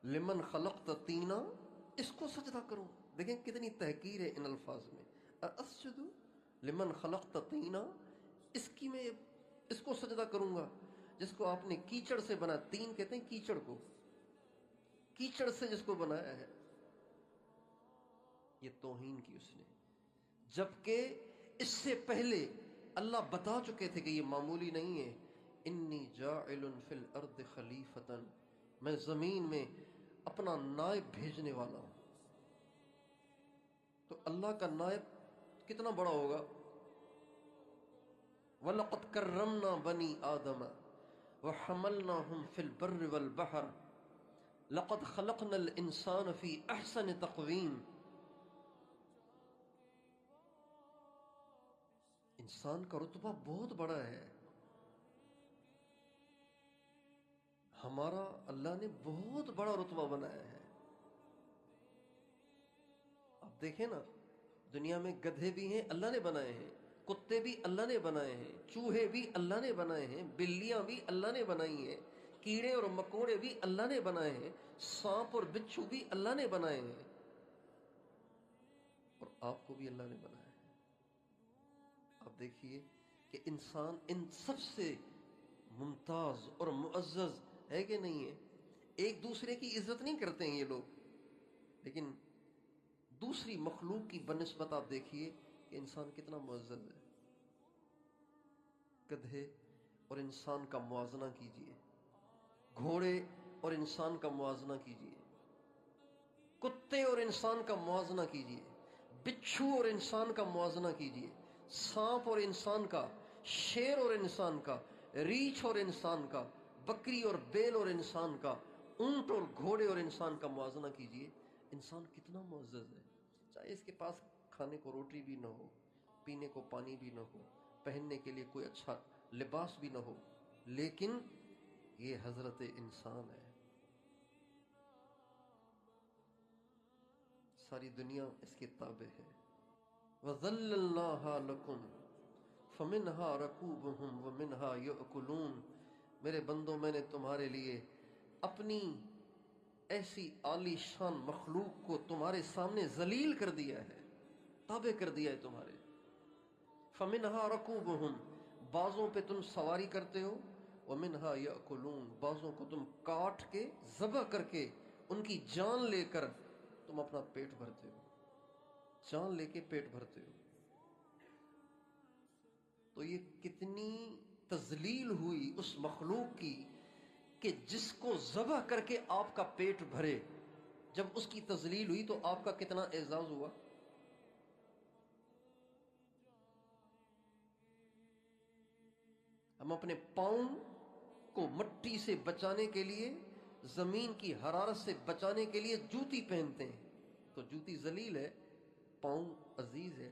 لمن خلقت طینا، اس کو سجدہ کروں. دیکھیں کتنی تحقیر ہے ان الفاظ میں. اسجد لمن خلقت طینا، اس کو سجدہ کروں گا جس کو آپ نے کیچڑ سے بنا. تین کہتے ہیں کیچڑ کو، کیچڑ سے جس کو بنایا ہے. یہ توہین کی اس نے، جبکہ اس سے پہلے اللہ بتا چکے تھے کہ یہ معمولی نہیں ہے. انی جاعل فی الارض خلیفۃ، میں زمین میں اپنا نائب بھیجنے والا ہوں. تو اللہ کا نائب کتنا بڑا ہوگا. وَلَقَدْ كَرَّمْنَا بَنِي آدَمَ وَحَمَلْنَاهُمْ فِي الْبَرِّ وَالْبَحْرِ لَقَدْ خَلَقْنَا الْإِنسَانَ فِي أَحْسَنِ تَقْوِيمٍ. انسان کا رتبہ بہت بڑا ہے. ہمارا اللہ نے بہت بڑا رتبہ بنایا ہے. آپ دیکھیں نا، دنیا میں گدھے بھی ہیں اللہ نے بنائے ہیں، کتے بھی اللہ نے بنائے ہیں، چوہے بھی اللہ نے بنائے ہیں، بلیاں بھی اللہ نے بنائی ہیں، کیڑے اور مکوڑے بھی اللہ نے بنائے ہیں، سانپ اور بچھو بھی اللہ نے بنائے ہیں، اور آپ کو بھی اللہ نے بنایا ہے. آپ دیکھیے کہ انسان ان سب سے ممتاز اور معزز ہے کہ نہیں ہے. ایک دوسرے کی عزت نہیں کرتے ہیں یہ لوگ، لیکن دوسری مخلوق کی بنسبت آپ دیکھیے کہ انسان کتنا معزز ہے. گدھے اور انسان کا موازنہ کیجئے، گھوڑے اور انسان کا موازنہ کیجئے، کتے اور انسان کا موازنہ کیجئے، بچھو اور انسان کا موازنہ کیجئے، سانپ اور انسان کا، شیر اور انسان کا، ریچھ اور انسان کا، بکری اور بیل اور انسان کا، اونٹ اور گھوڑے اور انسان کا موازنہ کیجئے. انسان کتنا معزز ہے. چاہے اس کے پاس کھانے کو روٹی بھی نہ ہو، پینے کو پانی بھی نہ ہو، پہننے کے لیے کوئی اچھا لباس بھی نہ ہو، لیکن یہ حضرت انسان ہے. ساری دنیا اس کے تابع ہے. وَذَلَّلْنَاهَا لَكُمْ فَمِنْهَا رَكُوبُهُمْ وَمِنْهَا يَأْكُلُونَ. میرے بندوں، میں نے تمہارے لیے اپنی ایسی عالی شان مخلوق کو تمہارے سامنے ذلیل کر دیا ہے، تابع کر دیا ہے تمہارے. فَمِنْهَا رَكُوبُهُمْ، بعضوں پہ تم سواری کرتے ہو، وَمِنْهَا يَأْكُلُونَ، بعضوں کو تم کاٹ کے ذبح کر کے ان کی جان لے کر تم اپنا پیٹ بھرتے ہو، جان لے کے پیٹ بھرتے ہو. تو یہ کتنی تذلیل ہوئی اس مخلوق کی کہ جس کو ذبح کر کے آپ کا پیٹ بھرے. جب اس کی تذلیل ہوئی تو آپ کا کتنا اعزاز ہوا. ہم اپنے پاؤں کو مٹی سے بچانے کے لیے، زمین کی حرارت سے بچانے کے لیے جوتی پہنتے ہیں. تو جوتی ذلیل ہے، پاؤں عزیز ہے.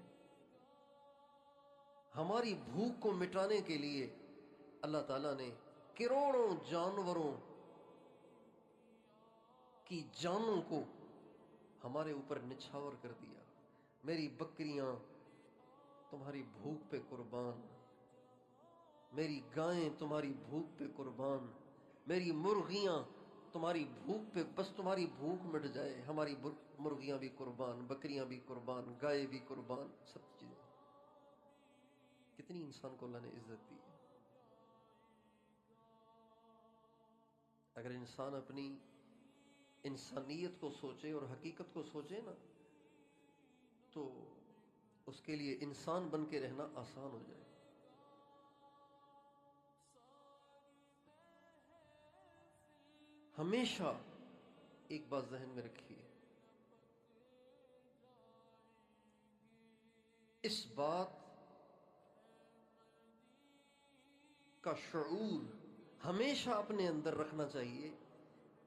ہماری بھوک کو مٹانے کے لیے اللہ تعالیٰ نے کروڑوں جانوروں کی جانوں کو ہمارے اوپر نچھاور کر دیا. میری بکریاں تمہاری بھوک پہ قربان، میری گائیں تمہاری بھوک پہ قربان، میری مرغیاں تمہاری بھوک پہ، بس تمہاری بھوک مٹ جائے ہماری مرغیاں بھی قربان، بکریاں بھی قربان، گائے بھی قربان، سب چیزیں. کتنی انسان کو اللہ نے عزت دی ہے. اگر انسان اپنی انسانیت کو سوچے اور حقیقت کو سوچے نا، تو اس کے لیے انسان بن کے رہنا آسان ہو جائے. ہمیشہ ایک بات ذہن میں رکھیے، اس بات کا شعور ہمیشہ اپنے اندر رکھنا چاہیے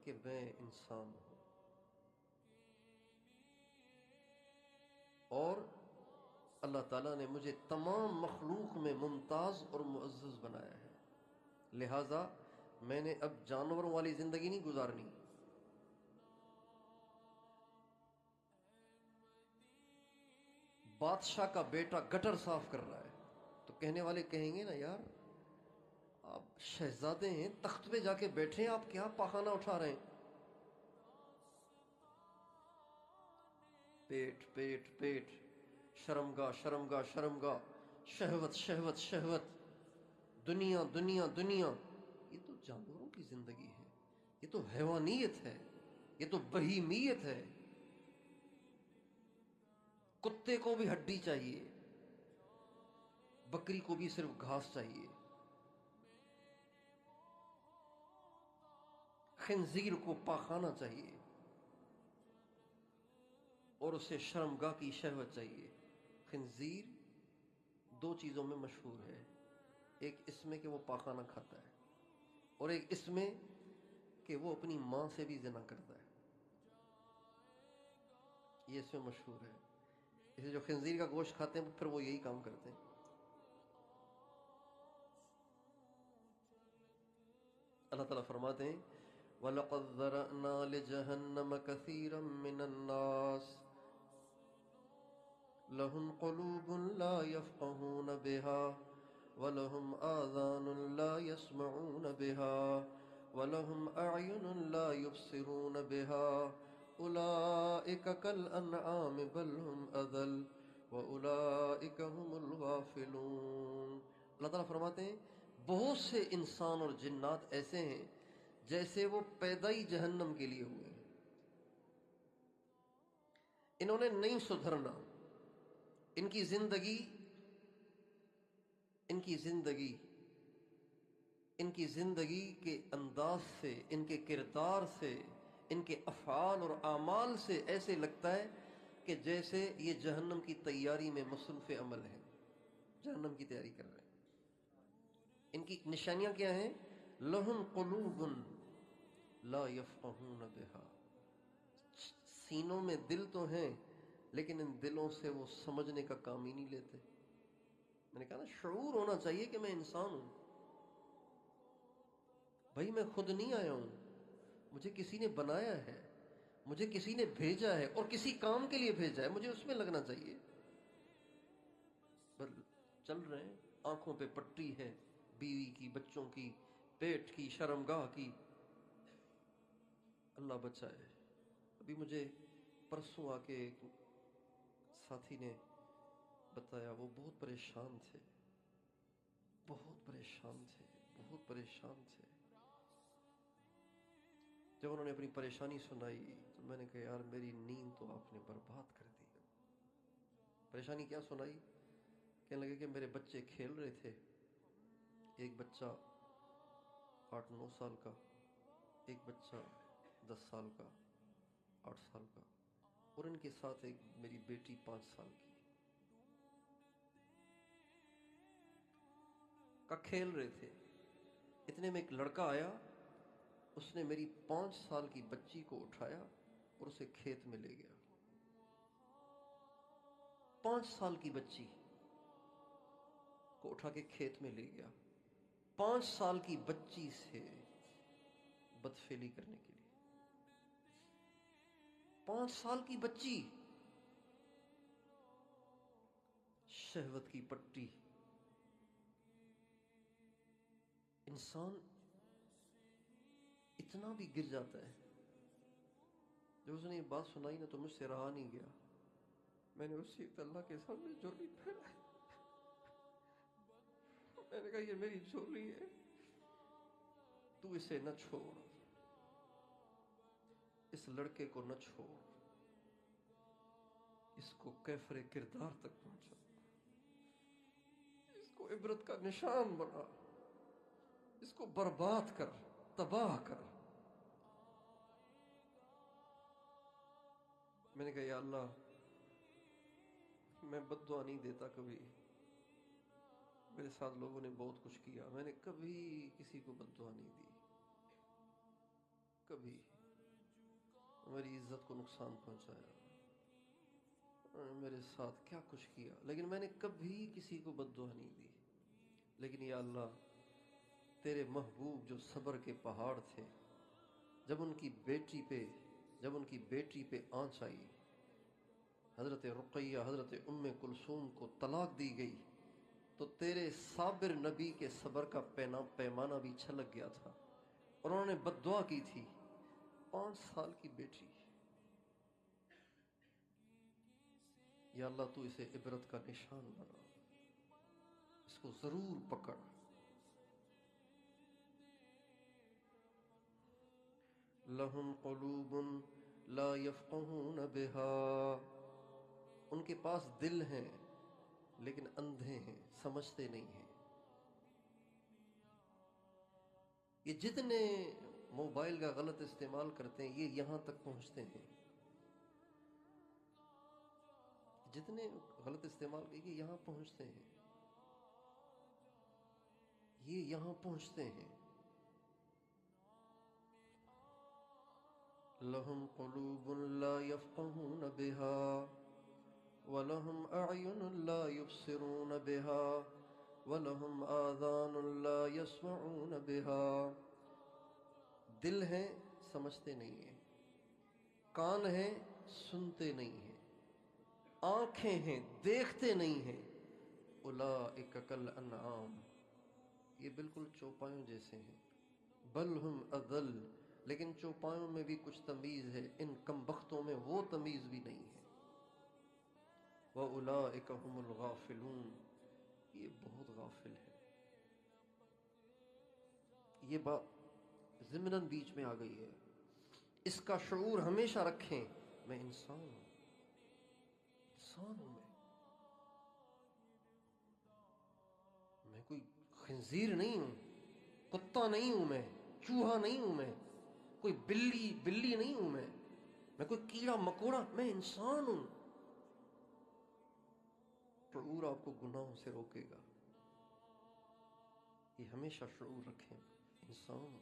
کہ میں انسان ہوں، اور اللہ تعالیٰ نے مجھے تمام مخلوق میں ممتاز اور معزز بنایا ہے. لہٰذا میں نے اب جانوروں والی زندگی نہیں گزارنی. بادشاہ کا بیٹا گٹر صاف کر رہا ہے تو کہنے والے کہیں گے نا، یار آپ شہزادے ہیں، تخت پہ جا کے بیٹھے ہیں، آپ کیا پاخانہ اٹھا رہے ہیں. پیٹ پیٹ پیٹ، شرمگاہ شرمگاہ شرمگاہ، شہوت شہوت شہوت، دنیا دنیا دنیا، یہ تو جانوروں کی زندگی ہے، یہ تو حیوانیت ہے، یہ تو بہیمیت ہے۔ کتے کو بھی ہڈی چاہیے، بکری کو بھی صرف گھاس چاہیے، خنزیر کو پاخانہ چاہیے، اور اسے شرمگاہ کی شہوت چاہیے۔ خنزیر دو چیزوں میں مشہور ہے، ایک اس میں کہ وہ پاخانہ کھاتا ہے، اور ایک اس میں کہ وہ اپنی ماں سے بھی زنا کرتا ہے، یہ اس میں مشہور ہے۔ اسے جو خنزیر کا گوشت کھاتے ہیں پھر وہ یہی کام کرتے ہیں۔ اللہ تعالیٰ فرماتے ہیں وَلَقَدْ ذَرَأْنَا لِجَهَنَّمَ كَثِيرًا مِّنَ النَّاسِ لَهُمْ قُلُوبٌ لَّا يَفْقَهُونَ بِهَا وَلَهُمْ آذَانٌ لَّا يَسْمَعُونَ بِهَا وَلَهُمْ أَعْيُنٌ لَّا يُبْصِرُونَ بِهَا أُولَٰئِكَ كَالْأَنْعَامِ بَلْ هُمْ أَضَلُّ وَأُولَٰئِكَ هُمُ الْغَافِلُونَ۔ اللہ تعالیٰ فرماتے ہیں بہت سے انسان اور جنات ایسے ہیں جیسے وہ پیدائی جہنم کے لیے ہوئے ہیں، انہوں نے نہیں سدھرنا، ان کی زندگی ان کی زندگی کے انداز سے، ان کے کردار سے، ان کے افعال اور اعمال سے ایسے لگتا ہے کہ جیسے یہ جہنم کی تیاری میں مصروف عمل ہے، جہنم کی تیاری کر رہے ہیں۔ ان کی نشانیاں کیا ہیں؟ لہم قلوب لا یفقہون بہا، سینوں میں دل تو ہیں لیکن ان دلوں سے وہ سمجھنے کا کام ہی نہیں لیتے۔ میں نے کہا نا شعور ہونا چاہیے کہ میں انسان ہوں، بھائی میں خود نہیں آیا ہوں، مجھے کسی نے بنایا ہے، مجھے کسی نے بھیجا ہے اور کسی کام کے لیے بھیجا ہے، مجھے اس میں لگنا چاہیے۔ بس چل رہے ہیں، آنکھوں پہ پٹی ہے، بیوی کی، بچوں کی، پیٹ کی، شرمگاہ کی، اللہ بچائے۔ ابھی مجھے پرسوں آ کے ایک ساتھی نے بتایا، وہ بہت پریشان تھے، بہت پریشان تھے، بہت پریشان تھے۔ جب انہوں نے اپنی پریشانی سنائی تو میں نے کہا یار میری نیند تو آپ نے برباد کر دی۔ پریشانی کیا سنائی؟ کہنے لگے کہ میرے بچے کھیل رہے تھے، ایک بچہ 8-9 سال کا، ایک بچہ 10 سال کا، 8 سال کا، اور ان کے ساتھ ایک میری بیٹی 5 سال کی کا کھیل رہے تھے۔ اتنے میں ایک لڑکا آیا، اس نے میری 5 سال کی بچی کو اٹھایا اور اسے کھیت میں لے گیا۔ 5 سال کی بچی کو اٹھا کے کھیت میں لے گیا، 5 سال کی بچی سے بدفعلی کرنے کے لیے۔ 5 سال کی بچی، شہوت کی پٹی۔ انسان اتنا بھی گر جاتا ہے۔ جب اس نے یہ بات سنائی نا تو مجھ سے رہا نہیں گیا، میں نے اسی وقت اللہ کے سامنے جھولی پھیلائی، میں نے کہا یہ میری جھولی ہے، تو اسے نہ چھوڑ، اس لڑکے کو نہ چھوڑ، اس کو کیفر کردار تک پہنچا، اس کو عبرت کا نشان بنا، اس کو برباد کر، تباہ کر۔ میں نے کہا یا اللہ میں بد دعا نہیں دیتا، کبھی میرے ساتھ لوگوں نے بہت کچھ کیا، میں نے کبھی کسی کو بد دعا نہیں دی، کبھی میری عزت کو نقصان پہنچایا، میرے ساتھ کیا کچھ کیا، لیکن میں نے کبھی کسی کو بد دعا نہیں دی۔ لیکن یا اللہ تیرے محبوب جو صبر کے پہاڑ تھے، جب ان کی بیٹی پہ آنچ آئی، حضرت رقیہ، حضرت ام کلثوم کو طلاق دی گئی، تو تیرے صابر نبی کے صبر کا پیمانہ بھی چھلک گیا تھا، اور انہوں نے بد دعا کی تھی۔ 5 سال کی بیٹی، یا اللہ تو اسے عبرت کا نشان بنا، اس کو ضرور پکڑ۔ لہم قلوب لا یفقہون بہا، ان کے پاس دل ہیں لیکن اندھے ہیں، سمجھتے نہیں ہیں۔ یہ جتنے موبائل کا غلط استعمال کرتے ہیں یہ یہاں تک پہنچتے ہیں، جتنے غلط استعمال کریں یہ یہاں پہنچتے ہیں، یہ یہاں پہنچتے ہیں۔ لہم قلوب لا یفقہون بہا وَلَهُمْ أَعْيُنٌ لَا يُبْصِرُونَ بِهَا وَلَهُمْ آذَانٌ لَا يَسْمَعُونَ بِهَا، دل ہیں سمجھتے نہیں ہیں، کان ہیں سنتے نہیں ہیں، آنکھیں ہیں دیکھتے نہیں ہیں۔ اولئک کالانعام، یہ بالکل چوپایوں جیسے ہیں۔ بل ہم اضل، لیکن چوپایوں میں بھی کچھ تمیز ہے، ان کم بختوں میں وہ تمیز بھی نہیں ہے۔ وَأُولَئِكَ هُمُ الْغَافِلُونَ، یہ بہت غافل ہے۔ یہ بات ضمناً بیچ میں آ گئی ہے، اس کا شعور ہمیشہ رکھیں۔ میں انسان ہوں، انسان ہوں، میں کوئی خنزیر نہیں ہوں، کتا نہیں ہوں، میں چوہا نہیں ہوں، میں کوئی بلی نہیں ہوں، میں کوئی کیڑا مکوڑا، میں انسان ہوں۔ شعور آپ کو گناہوں سے روکے گا، یہ ہمیشہ شعور رکھیں، انسان ہوں،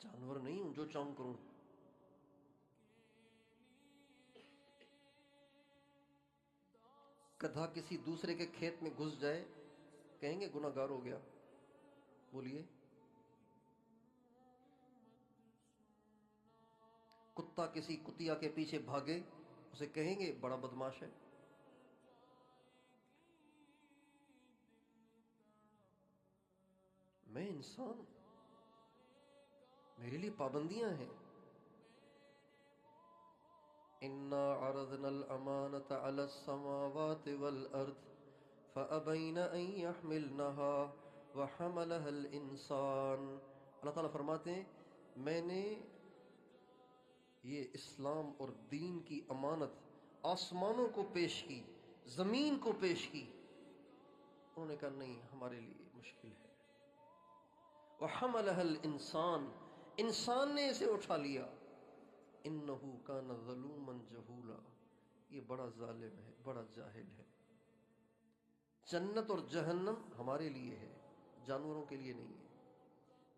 جانور نہیں ہوں جو چاہوں کروں۔ گدھا کسی دوسرے کے کھیت میں گھس جائے کہیں گے گناہ گار ہو گیا؟ بولیے۔ کتا کسی کتیا کے پیچھے بھاگے اسے کہیں گے بڑا بدماش ہے؟ میں انسان ہوں، میرے لیے پابندیاں ہیں۔ اِنَّا عَرَضْنَا الْأَمَانَةَ عَلَى السَّمَاوَاتِ وَالْأَرْضِ فَأَبَيْنَ أَن يَحْمِلْنَهَا وَحَمَلَهَا الْإِنسَانُ، اللہ تعالیٰ فرماتے ہیں میں نے یہ اسلام اور دین کی امانت آسمانوں کو پیش کی، زمین کو پیش کی، انہوں نے کہا نہیں ہمارے لیے مشکل ہے۔ وَحَمَلَهَا الْإِنسَانُ، انسان نے اسے اٹھا لیا۔ إِنَّهُ كَانَ ظَلُومًا جَهُولًا، یہ بڑا ظالم ہے، بڑا جاہل ہے۔ جنت اور جہنم ہمارے لیے ہے، جانوروں کے لیے نہیں ہے۔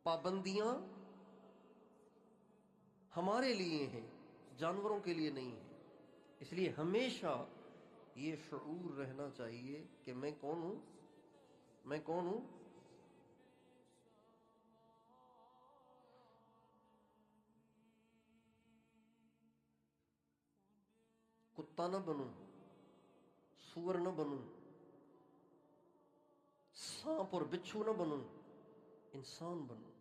پابندیاں ہمارے لیے ہیں، جانوروں کے لیے نہیں ہیں۔ اس لیے ہمیشہ یہ شعور رہنا چاہیے کہ میں کون ہوں، میں کون ہوں۔ کتا نہ بنوں، سور نہ بنوں، سانپ اور بچھو نہ بنوں، انسان بنوں۔